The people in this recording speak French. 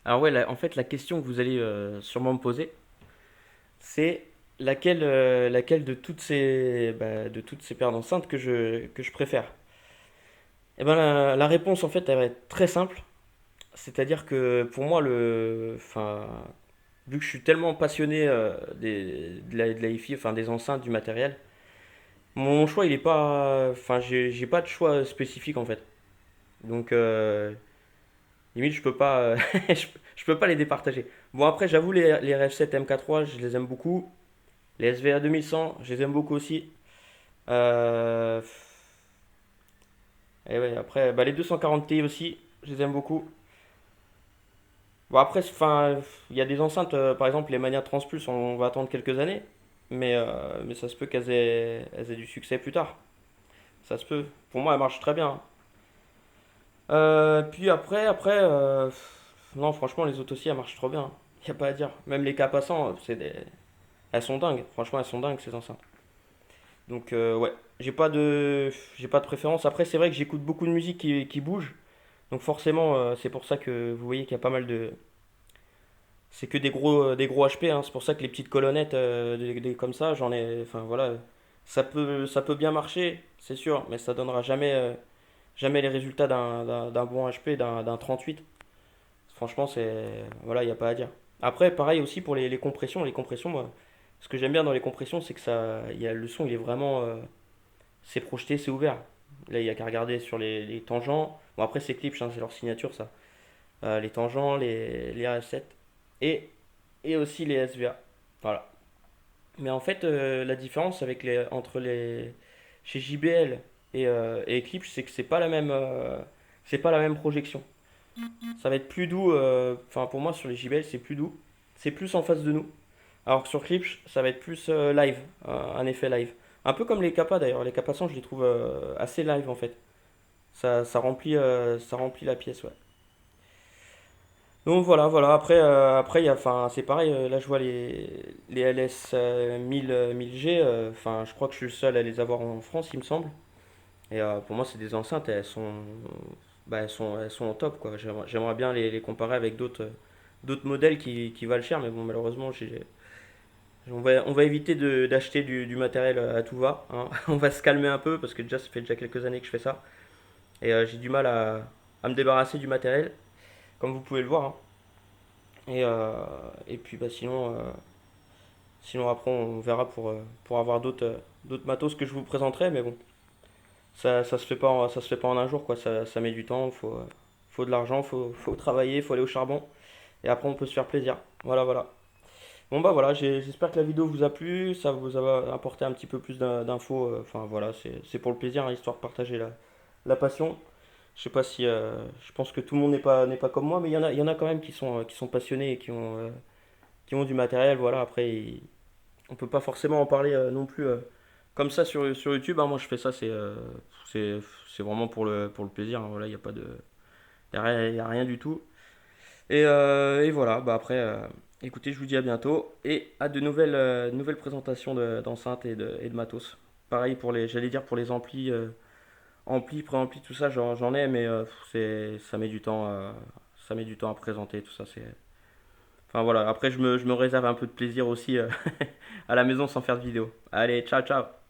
Alors ouais, en fait, la question que vous allez sûrement me poser, c'est laquelle de toutes ces paires d'enceintes que je préfère. Eh ben la réponse en fait, elle va être très simple. C'est-à-dire que pour moi, vu que je suis tellement passionné de la hi-fi, enfin des enceintes, du matériel, mon choix il est pas, enfin j'ai pas de choix spécifique en fait. Donc limite je peux pas, je peux pas les départager. Bon après j'avoue les RF7 MK3, je les aime beaucoup. Les SVA 2100, je les aime beaucoup aussi. Euh, et ouais, après, bah, les 240 Ti aussi, je les aime beaucoup. Bon, après, enfin, il y a des enceintes, par exemple, les Mania Transpulse, on va attendre quelques années. Mais ça se peut elles aient du succès plus tard. Ça se peut. Pour moi, elles marchent très bien. Puis non, franchement, les autres aussi, elles marchent trop bien. Il n'y a pas à dire. Même les capassants, elles sont dingues. Franchement, elles sont dingues, ces enceintes. Donc, ouais, j'ai pas de préférence. Après, c'est vrai que j'écoute beaucoup de musique qui bouge. Donc forcément, c'est pour ça que vous voyez qu'il y a pas mal de... C'est que des gros HP, hein. C'est pour ça que les petites colonnettes comme ça, j'en ai... Enfin voilà, ça peut bien marcher, c'est sûr, mais ça donnera jamais les résultats d'un bon HP, d'un 38. Franchement, voilà, il n'y a pas à dire. Après, pareil aussi pour les compressions. Les compressions, moi, ce que j'aime bien dans les compressions, c'est que le son, il est vraiment... c'est projeté, c'est ouvert. Là, il n'y a qu'à regarder sur les tangents. Bon, après, c'est Klipsch, hein, c'est leur signature, ça. Les tangents, les RS7 et, et aussi les SVA. Voilà. Mais en fait, la différence entre les chez JBL et Eclipse, c'est que c'est pas la même projection. Ça va être plus doux. Enfin, pour moi, sur les JBL, c'est plus doux. C'est plus en face de nous. Alors que sur Klipsch, ça va être plus live, un effet live. Un peu comme les Kappa d'ailleurs. Les Kappa 100, je les trouve assez live en fait. Ça remplit la pièce, ouais. Donc voilà. Après enfin, c'est pareil. Là, je vois les LS 1000G. Enfin, je crois que je suis le seul à les avoir en France, il me semble. Et pour moi, c'est des enceintes. Elles sont au top, quoi. J'aimerais bien les comparer avec d'autres modèles qui valent cher. Mais bon, malheureusement, on va éviter d'acheter du matériel à tout va, hein. On va se calmer un peu parce que déjà, ça fait déjà quelques années que je fais ça. Et j'ai du mal à me débarrasser du matériel, comme vous pouvez le voir, hein. Et puis bah, sinon après on verra pour avoir d'autres matos que je vous présenterai, mais bon, ça se fait pas en un jour quoi, ça met du temps, faut de l'argent, faut travailler, faut aller au charbon, et après on peut se faire plaisir. Voilà. Bon bah voilà, j'espère que la vidéo vous a plu, ça vous a apporté un petit peu plus d'infos, enfin voilà, c'est pour le plaisir, hein, histoire de partager la passion. Je sais pas si, je pense que tout le monde n'est pas comme moi, mais il y en a quand même qui sont passionnés et qui ont du matériel, voilà. Après, on peut pas forcément en parler non plus comme ça sur YouTube, hein. Moi, je fais ça, c'est, c'est vraiment pour le plaisir, hein. Voilà, il y a pas de, y a rien du tout. Et voilà, bah après, écoutez, je vous dis à bientôt et à de nouvelles présentations d'enceintes et de matos. Pareil j'allais dire pour les amplis, préamplis, tout ça, j'en ai, mais ça met du temps à présenter, tout ça. Enfin voilà, après je me réserve un peu de plaisir aussi à la maison sans faire de vidéo. Allez, ciao ciao!